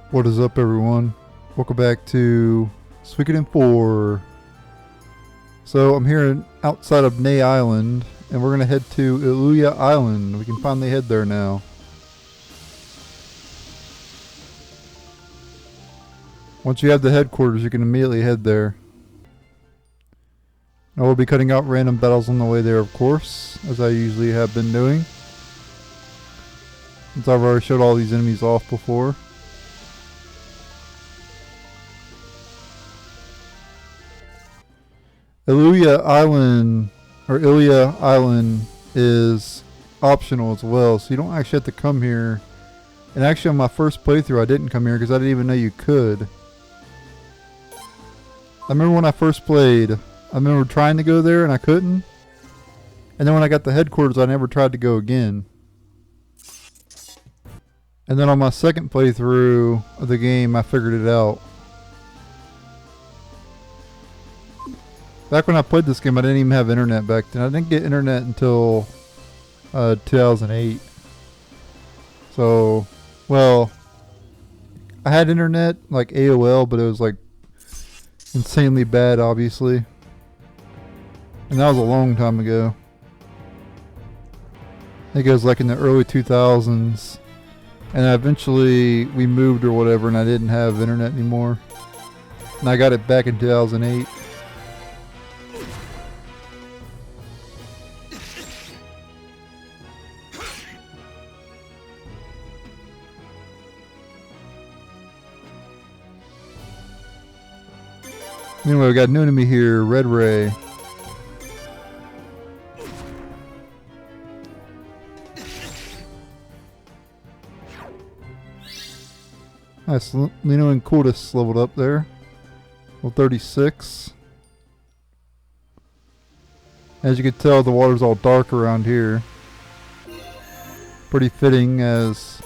What is up, everyone? Welcome back to Suikoden 4. So I'm here outside of Illuya Island, and we're going to head to Illuya Island. We can finally head there now. Once you have the headquarters, you can immediately head there. I will be cutting out random battles on the way there, of course, as I usually have been doing, since I've already showed all these enemies off before. Illuya Island, or Ilia Island, is optional as well, so you don't actually have to come here. And actually on my first playthrough I didn't come here because I didn't even know you could. I remember when I first played, I remember trying to go there and I couldn't. And then when I got the headquarters I never tried to go again. And then on my second playthrough of the game I figured it out. Back when I played this game, I didn't even have internet back then. I didn't get internet until 2008. So, well, I had internet, like AOL, but it was like insanely bad, obviously. And that was a long time ago. I think it was like in the early 2000s. And eventually we moved or whatever, and I didn't have internet anymore. And I got it back in 2008. Anyway, we got a new enemy here, Red Ray. Nice, Lino and Kooluk leveled up there. Level 36. As you can tell, the water's all dark around here. Pretty fitting as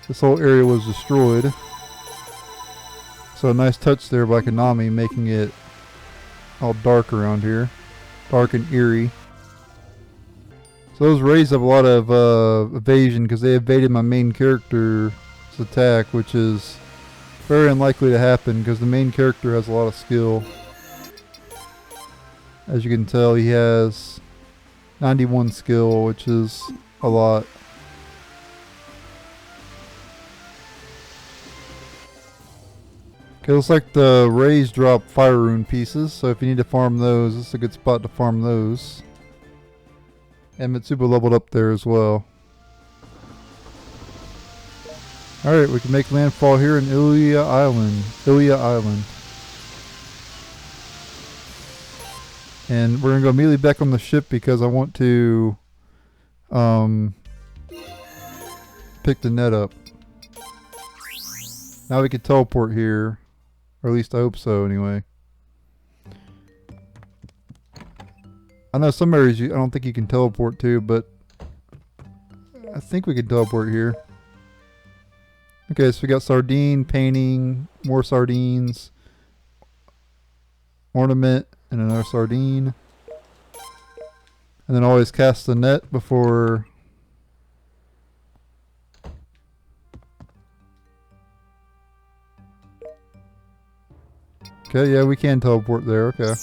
this whole area was destroyed. So a nice touch there by Konami, making it all dark around here. Dark and eerie. So those rays have a lot of evasion because they evaded my main character's attack, which is very unlikely to happen because the main character has a lot of skill. As you can tell, he has 91 skill, which is a lot. It looks like the rays drop fire rune pieces, so if you need to farm those, this is a good spot to farm those. And Mitsuba leveled up there as well. Alright, we can make landfall here in Illuya Island. And we're going to go immediately back on the ship because I want to pick the net up. Now we can teleport here. Or at least I hope so, anyway. I know some areas I don't think you can teleport to, but I think we can teleport here. Okay, so we got sardine, painting, more sardines, ornament, and another sardine. And then always cast the net before... Okay, yeah, we can teleport there, okay.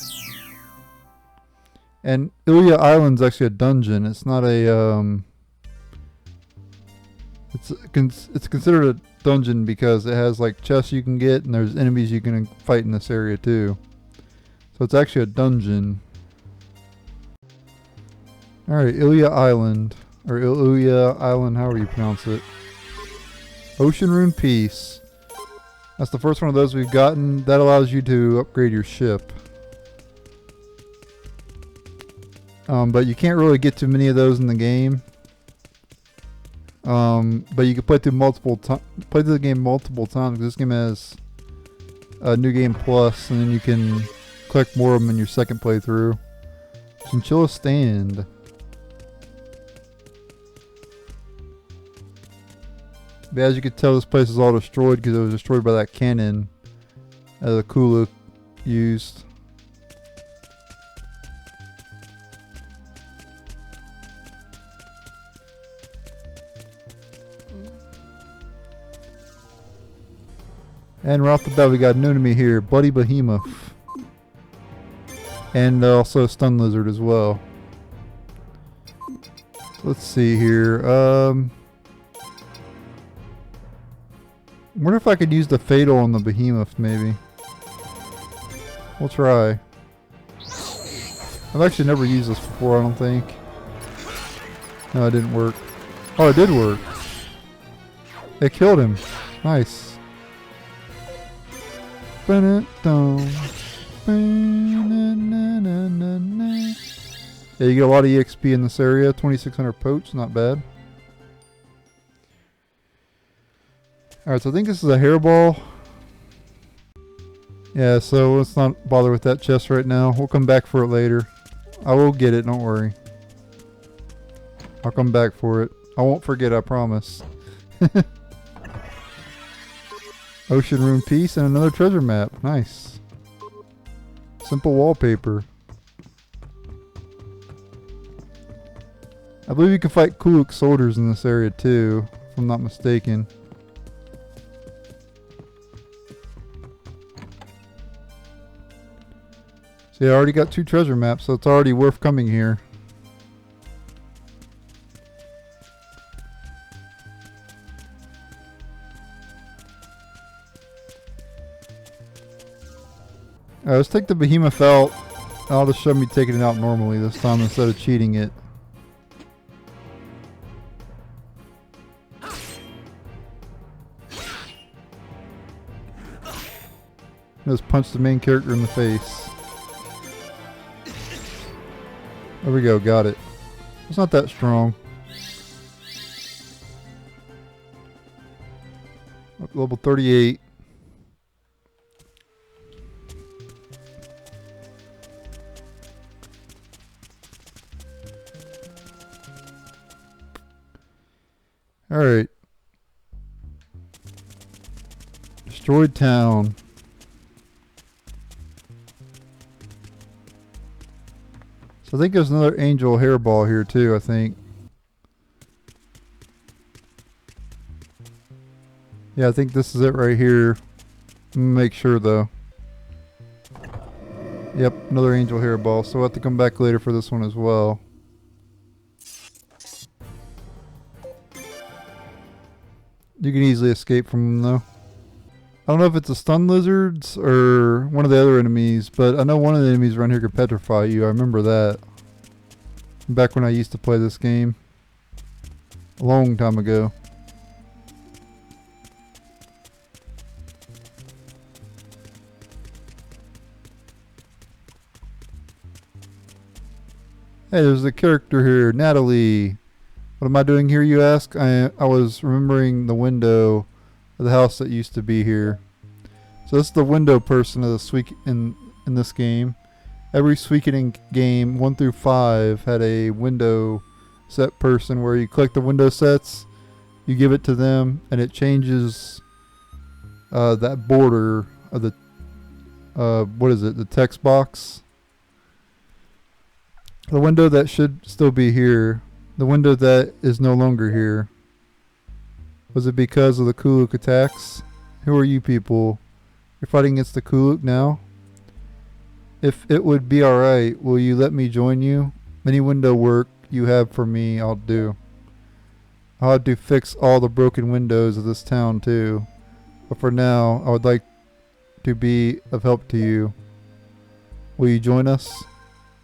And Ilya Island's actually a dungeon. It's not a, it's considered a dungeon because it has like chests you can get and there's enemies you can fight in this area too. So it's actually a dungeon. Alright, Ilya Island. Or Illuya Island, however you pronounce it. Ocean Rune Piece. That's the first one of those we've gotten. That allows you to upgrade your ship. But you can't really get too many of those in the game. But you can play through the game multiple times. This game has a New Game Plus, and then you can collect more of them in your second playthrough. Chinchilla Stand. But as you can tell, this place is all destroyed because it was destroyed by that cannon that the Kooluk used. And right off the bat, we got an enemy here, Bloody Behemoth. And also a stun lizard as well. Let's see here. Wonder if I could use the Fatal on the Behemoth, maybe. We'll try. I've actually never used this before, I don't think. No, it didn't work. Oh, it did work. It killed him. Nice. Yeah, you get a lot of EXP in this area. 2,600 poach, not bad. Alright, so I think this is a hairball. Yeah, so let's not bother with that chest right now. We'll come back for it later. I will get it, don't worry. I'll come back for it. I won't forget, I promise. Ocean Rune Piece and another treasure map. Nice. Simple wallpaper. I believe you can fight Kooluk soldiers in this area too, if I'm not mistaken. See, I already got 2 treasure maps, so it's already worth coming here. Alright, let's take the Behemoth out. I'll just show me taking it out normally this time instead of cheating it. Just punch the main character in the face. There we go, got it. It's not that strong. Up level 38. Alright. Destroyed town. So I think there's another angel hairball here too, I think. Yeah, I think this is it right here. Make sure though. Yep, another angel hairball. So we'll have to come back later for this one as well. You can easily escape from them though. I don't know if it's the stun lizards or one of the other enemies, but I know one of the enemies around here could petrify you. I remember that. Back when I used to play this game. A long time ago. Hey, there's a character here, Natalie. What am I doing here, you ask? I was remembering the window of the house that used to be here. So this is the window person of the in this game. Every Suikoden game 1 through 5 had a window set person where you collect the window sets, you give it to them, and it changes that border of the what is it? The text box. The window that should still be here. The window that is no longer here. Was it because of the Kooluk attacks? Who are you people? You're fighting against the Kooluk now? If it would be alright, will you let me join you? Any window work you have for me, I'll do. I'll have to fix all the broken windows of this town too. But for now, I would like to be of help to you. Will you join us?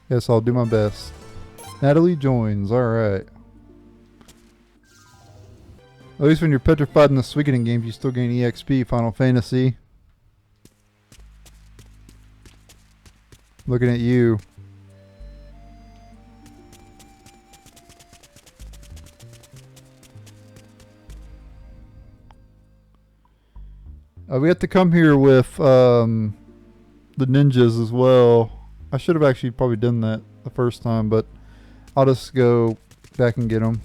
Yes, I'll do my best. Natalie joins, alright. At least when you're petrified in the Suikoden games, you still gain EXP, Final Fantasy. Looking at you. We have to come here with the ninjas as well. I should have actually probably done that the first time, but I'll just go back and get them.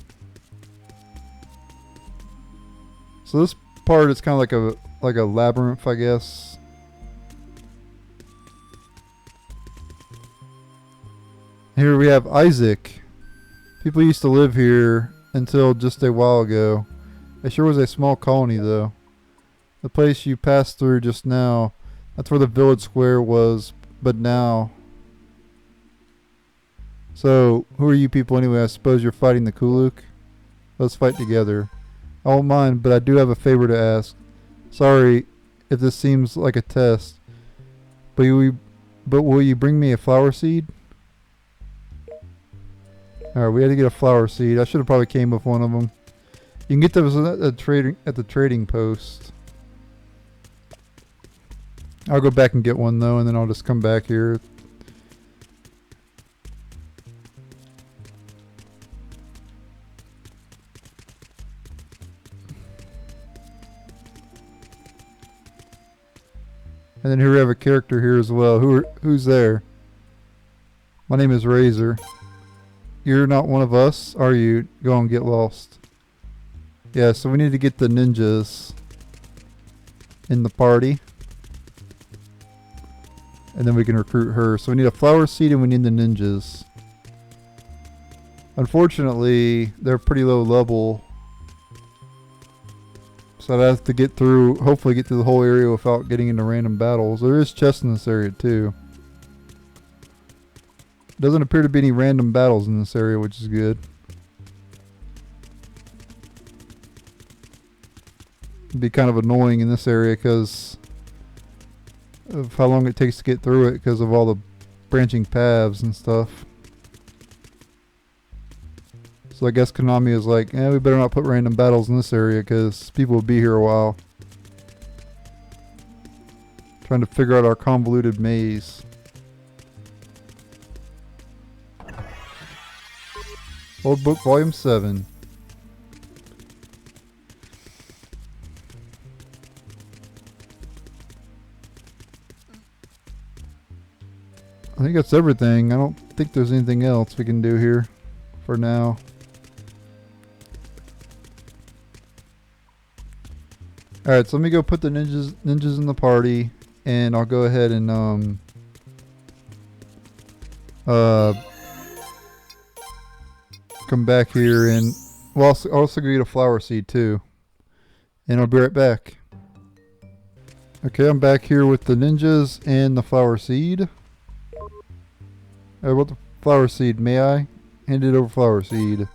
So this part is kind of like a labyrinth, I guess. Here we have Isaac. People used to live here until just a while ago. It sure was a small colony though. The place you passed through just now. That's where the village square was, but now. So, who are you people anyway? I suppose you're fighting the Kooluk? Let's fight together. I won't mind, but I do have a favor to ask. Sorry if this seems like a test, but will you bring me a flower seed? Alright, we had to get a flower seed. I should have probably came with one of them. You can get those at the trading post. I'll go back and get one though, and then I'll just come back here. And then here we have a character here as well. Who's there? My name is Razor. You're not one of us, are you? Go and get lost. Yeah, so we need to get the ninjas in the party. And then we can recruit her. So we need a flower seed and we need the ninjas. Unfortunately, they're pretty low level. So I'd have to get through, hopefully get through the whole area without getting into random battles. There is chests in this area too. Doesn't appear to be any random battles in this area, which is good. It'd be kind of annoying in this area because of how long it takes to get through it because of all the branching paths and stuff. So I guess Konami is like, we better not put random battles in this area because people will be here a while. Trying to figure out our convoluted maze. Old Book Volume 7. I think that's everything. I don't think there's anything else we can do here for now. Alright, so let me go put the ninjas in the party, and I'll go ahead and come back here, and we'll also get a flower seed too. And I'll be right back. Okay, I'm back here with the ninjas and the flower seed. I want the flower seed, may I? Hand it over flower seed.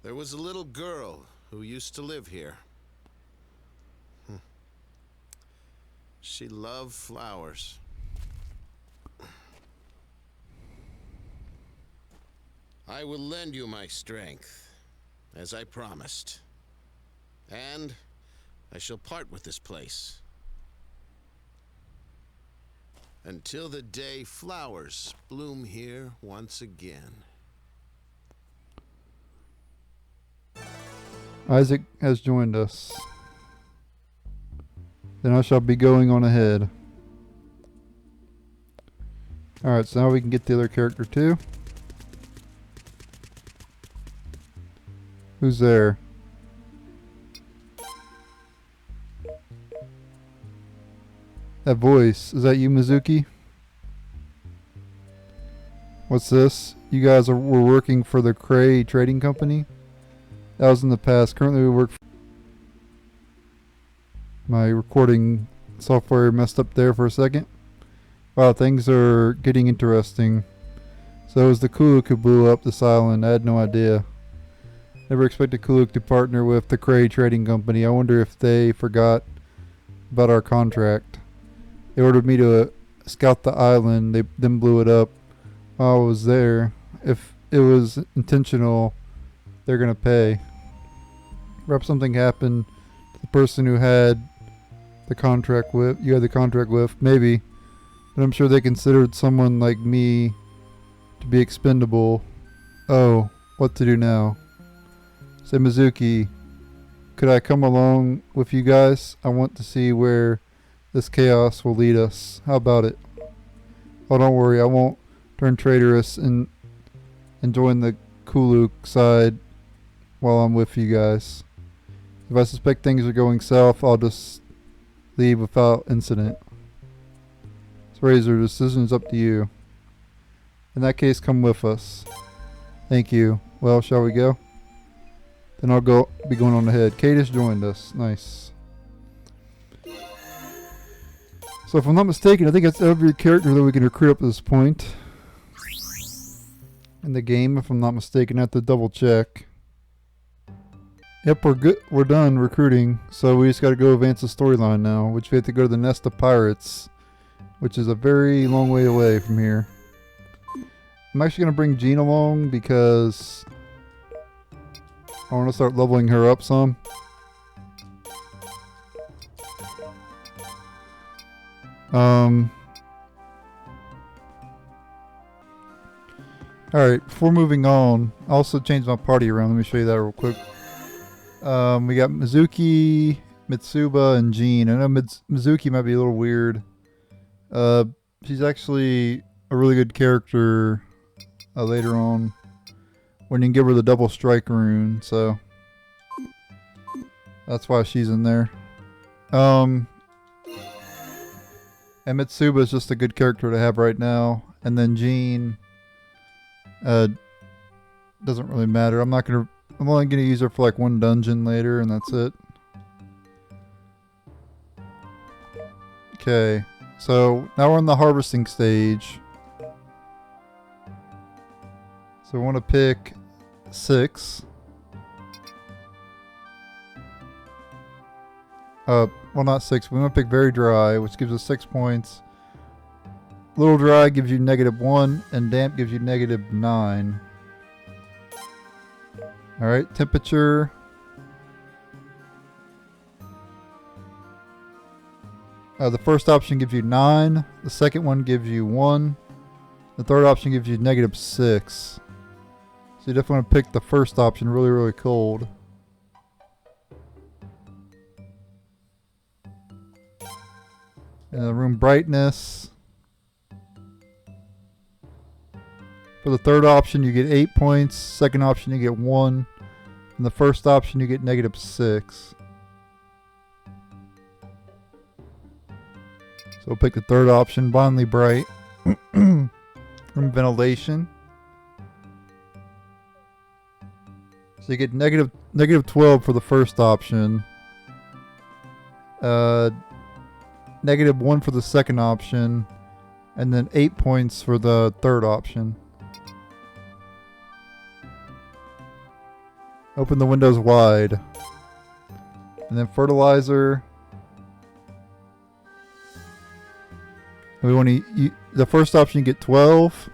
There was a little girl who used to live here. She loved flowers. I will lend you my strength, as I promised. And I shall part with this place. Until the day flowers bloom here once again. Isaac has joined us. Then I shall be going on ahead. Alright, so now we can get the other character too. Who's there? That voice, is that you, Mizuki? What's this? You guys were working for the Cray Trading Company? That was in the past. Currently we work for... My recording software messed up there for a second. Wow, things are getting interesting. So it was the Kooluk who blew up this island. I had no idea. Never expected Kooluk to partner with the Cray Trading Company. I wonder if they forgot about our contract. They ordered me to scout the island. They then blew it up while I was there. If it was intentional, they're gonna pay. Perhaps something happened to the person who had the contract with maybe. But I'm sure they considered someone like me to be expendable. Oh, what to do now? Say, Mizuki, could I come along with you guys? I want to see where this chaos will lead us. How about it? Oh, don't worry, I won't turn traitorous and join the Kooluk side while I'm with you guys. If I suspect things are going south, I'll just leave without incident. So Razor, the decision is up to you. In that case, come with us. Thank you. Well, shall we go? Then I'll be going on ahead. Kate has joined us. Nice. So if I'm not mistaken, I think that's every character that we can recruit up to this point in the game. If I'm not mistaken, I have to double check. Yep, we're good. We're done recruiting. So we just got to go advance the storyline now, which we have to go to the Nest of Pirates, which is a very long way away from here. I'm actually going to bring Jean along because I want to start leveling her up some. Alright, before moving on, I also changed my party around. Let me show you that real quick. We got Mizuki, Mitsuba, and Jean. I know Mizuki might be a little weird. She's actually a really good character later on when you can give her the double strike rune, so that's why she's in there. And Mitsuba is just a good character to have right now. And then Jean doesn't really matter. I'm only gonna use her for like one dungeon later, and that's it. Okay, so now we're in the harvesting stage. So we want to pick 6. Well, not 6. We want to pick very dry, which gives us 6 points. Little dry gives you -1, and damp gives you -9. Alright, temperature. The first option gives you 9. The second one gives you 1. The third option gives you -6. So you definitely want to pick the first option, really, really cold. And the room brightness. For the third option, you get 8 points. Second option, you get 1. And the first option, you get -6. So we'll pick the third option, blindly bright. Room ventilation. So you get -12 for the first option. -1 for the second option. And then 8 points for the third option. Open the windows wide. And then fertilizer. We want to the first option you get 12.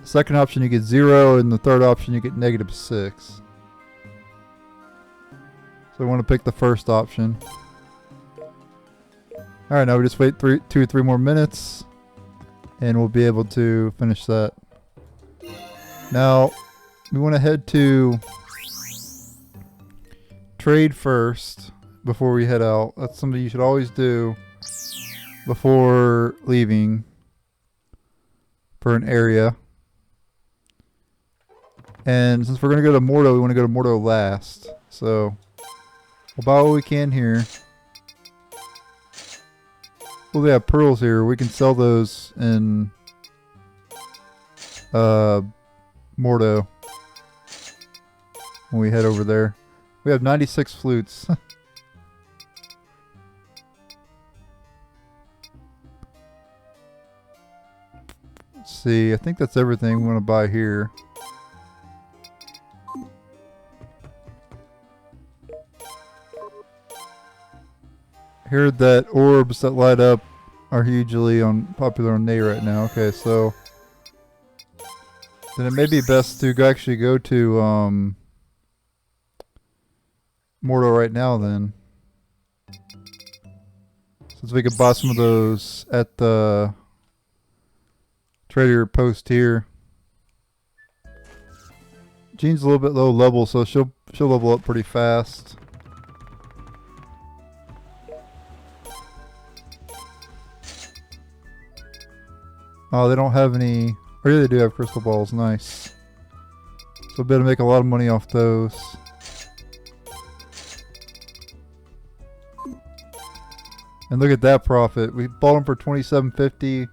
The second option you get 0, and the third option you get -6. So we want to pick the first option. Alright, now we just wait 2 or 3 more minutes, and we'll be able to finish that. Now, we want to head to trade first before we head out. That's something you should always do before leaving for an area. And since we're going to go to Mordo, we want to go to Mordo last. So we'll buy what we can here. Well, they have pearls here. We can sell those in Mordo when we head over there. We have 96 flutes. Let's see. I think that's everything we want to buy here. Heard that orbs that light up are hugely popular on Nay right now. Okay, so then it may be best to actually go to Mordo right now then, since we could buy some of those at the trader post here. Jean's a little bit low level, so she'll level up pretty fast. Oh, they don't have any. Oh, yeah, they do have crystal balls. Nice. So we'll be able to make a lot of money off those. And look at that profit. We bought them for $27.50.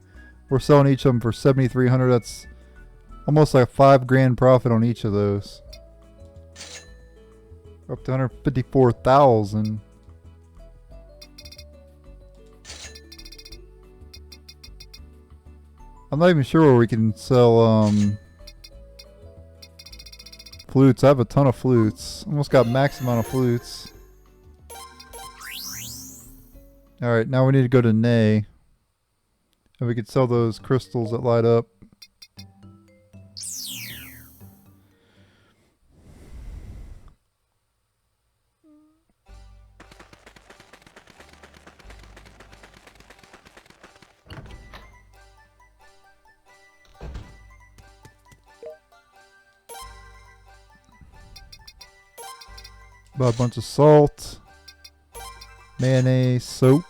We're selling each of them for $7,300. That's almost like a $5,000 profit on each of those. We're up to $154,000. I'm not even sure where we can sell flutes. I have a ton of flutes. Almost got max amount of flutes. Alright, now we need to go to Nay. And we could sell those crystals that light up. Buy a bunch of salt, mayonnaise, soap,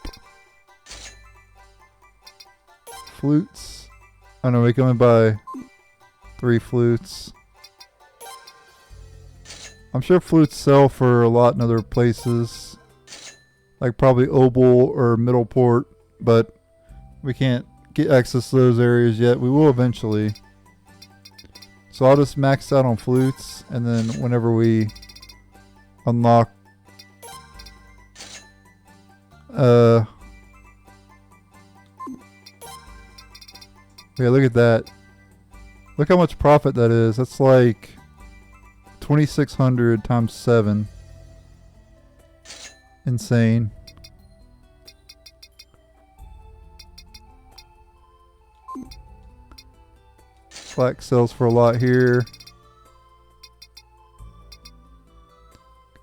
flutes. Oh no, we can only buy 3 flutes. I'm sure flutes sell for a lot in other places, like probably Opal or Middleport, but we can't get access to those areas yet. We will eventually. So I'll just max out on flutes, and then whenever we unlock yeah, look at that. Look how much profit that is. That's like 2,600 times 7. Insane. Flax sells for a lot here.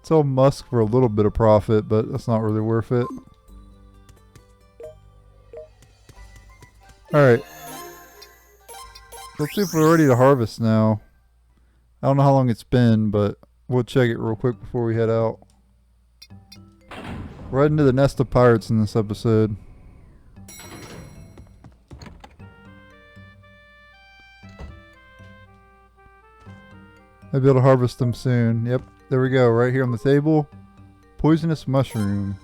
Sell musk for a little bit of profit, but that's not really worth it. Alright. Let's see if we're ready to harvest now. I don't know how long it's been, but we'll check it real quick before we head out. We're heading to the nest of pirates in this episode. I'll be able to harvest them soon. Yep. There we go, right here on the table. Poisonous mushroom.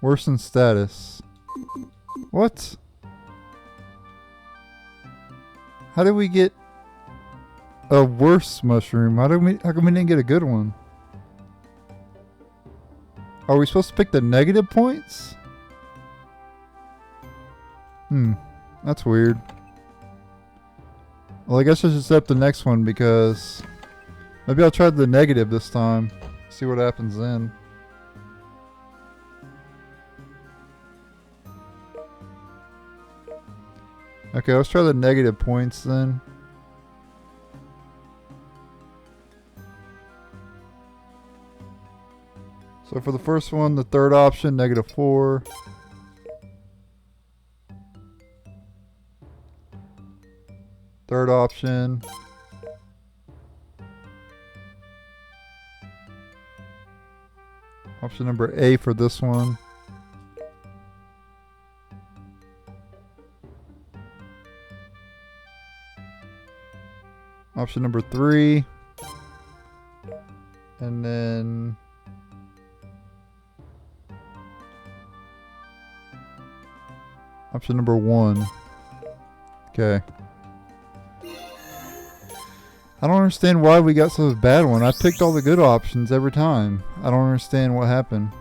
Worsen status. What? How did we get a worse mushroom? How come we didn't get a good one? Are we supposed to pick the negative points? That's weird. Well, I guess I should set up the next one because maybe I'll try the negative this time. See what happens then. Okay, let's try the negative points then. So for the first one, the third option, -4. Third option. Option number A for this one. Option number 3. And then option number 1. Okay. I don't understand why we got such a bad one. I picked all the good options every time. I don't understand what happened.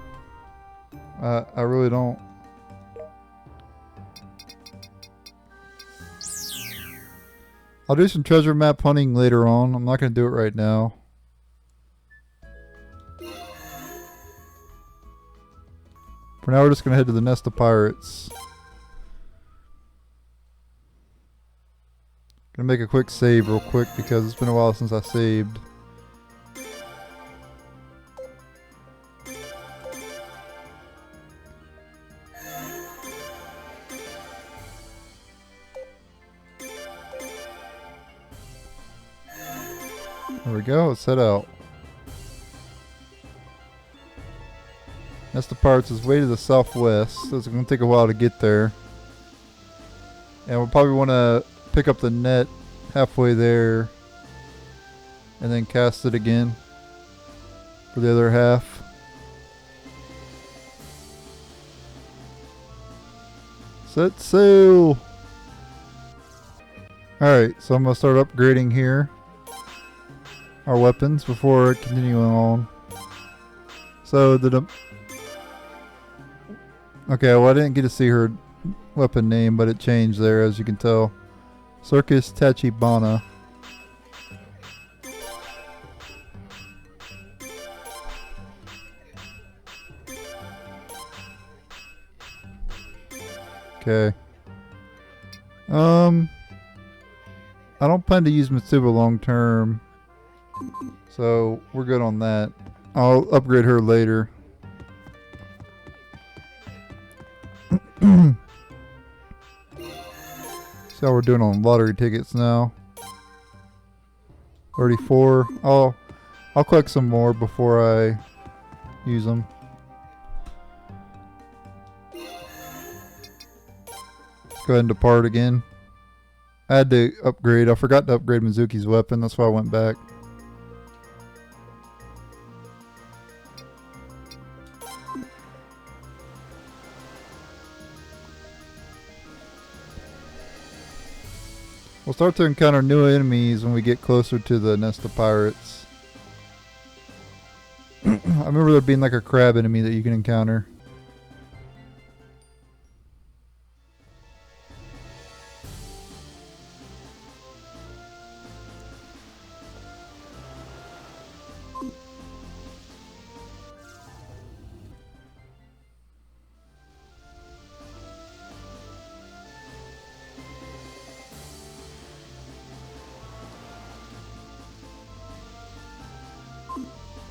I really don't. I'll do some treasure map hunting later on. I'm not going to do it right now. For now, we're just going to head to the nest of pirates. Gonna make a quick save real quick because it's been a while since I saved. There we go, let's head out. Nest of Pirates is way to the southwest, so it's going to take a while to get there. And we'll probably want to pick up the net halfway there. and then cast it again for the other half. Set sail! Alright, so I'm going to start upgrading here our weapons before continuing on. So okay, well I didn't get to see her weapon name, but it changed there as you can tell. Circus Tachibana. Okay. I don't plan to use Mitsuba long term, so we're good on that. I'll upgrade her later. See how we're doing on lottery tickets now. 34. I'll collect some more before I use them. Let's go ahead and depart again. I had to upgrade. I forgot to upgrade Mizuki's weapon. That's why I went back. We'll start to encounter new enemies when we get closer to the nest of pirates. I remember there being like a crab enemy that you can encounter.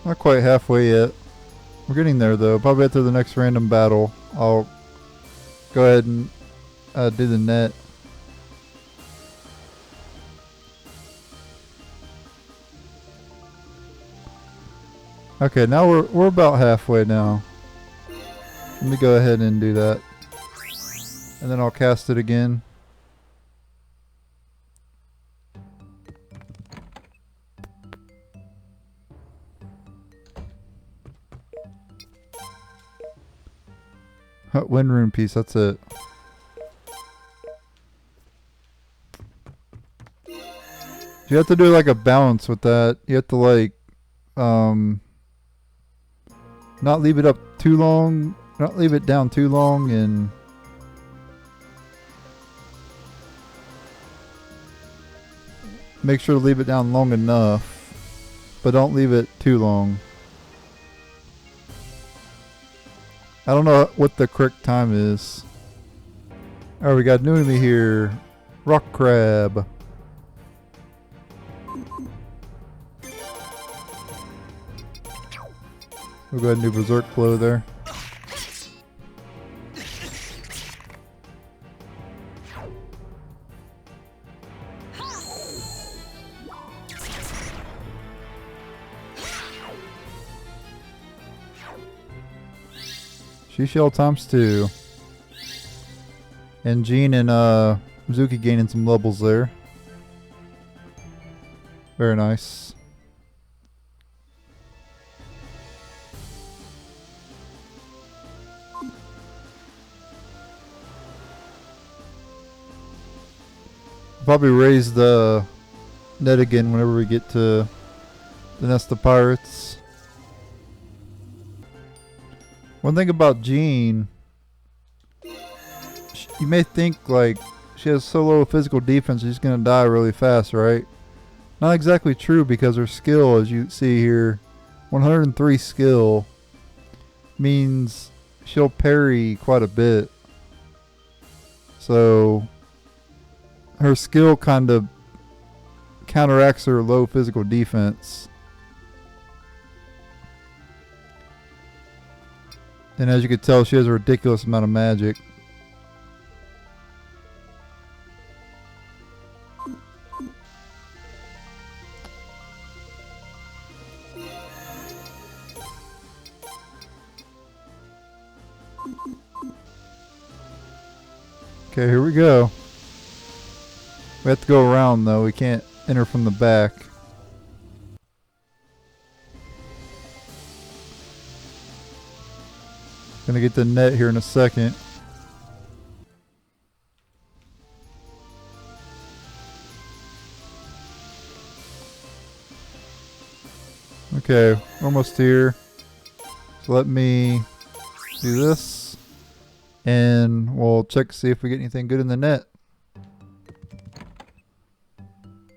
Not quite halfway yet. We're getting there though. Probably after the next random battle, I'll go ahead and do the net. Okay, now we're about halfway now. Let me go ahead and do that, and then I'll cast it again. Wind rune piece, that's it. You have to do like a balance with that. You have to like not leave it up too long, not leave it down too long, and make sure to leave it down long enough, but don't leave it too long. I don't know what the correct time is. Alright, we got a new enemy here. Rock crab. We'll go ahead and do berserk blow there. She shell times 2. And Jean and Mizuki gaining some levels there. Very nice. Probably raise the net again whenever we get to the nest of pirates. One thing about Jean, you may think like she has so low physical defense she's gonna die really fast, right? Not exactly true, because her skill, as you see here, 103 skill, means she'll parry quite a bit. So her skill kind of counteracts her low physical defense. And as you can tell, she has a ridiculous amount of magic. Okay, here we go. We have to go around though, we can't enter from the back. Gonna get the net here in a second. Okay, almost here. So let me do this. And we'll check to see if we get anything good in the net.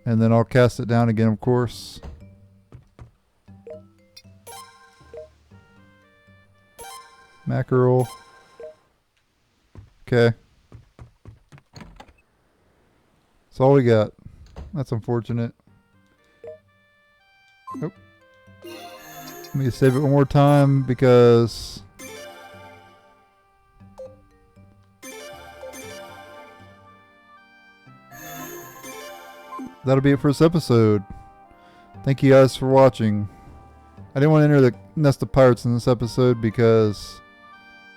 And then I'll cast it down again, of course. Mackerel. Okay. That's all we got. That's unfortunate. Nope. Let me save it one more time because that'll be it for this episode. Thank you guys for watching. I didn't want to enter the nest of pirates in this episode because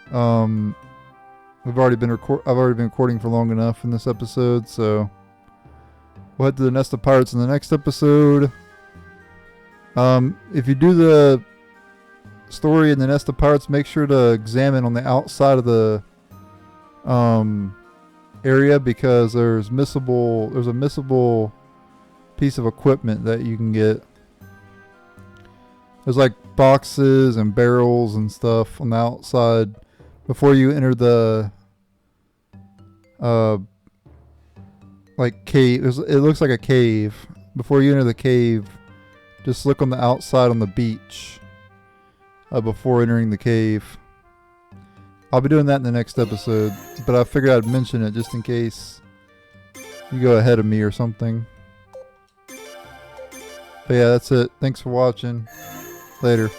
I've already been recording for long enough in this episode, so we'll head to the nest of pirates in the next episode. If you do the story in the nest of pirates, make sure to examine on the outside of the area because there's a missable piece of equipment that you can get. There's like boxes and barrels and stuff on the outside before you enter the like cave. It looks like a cave. Before you enter the cave, just look on the outside on the beach before entering the cave. I'll be doing that in the next episode, but I figured I'd mention it just in case you go ahead of me or something. But yeah, that's it. Thanks for watching. Later.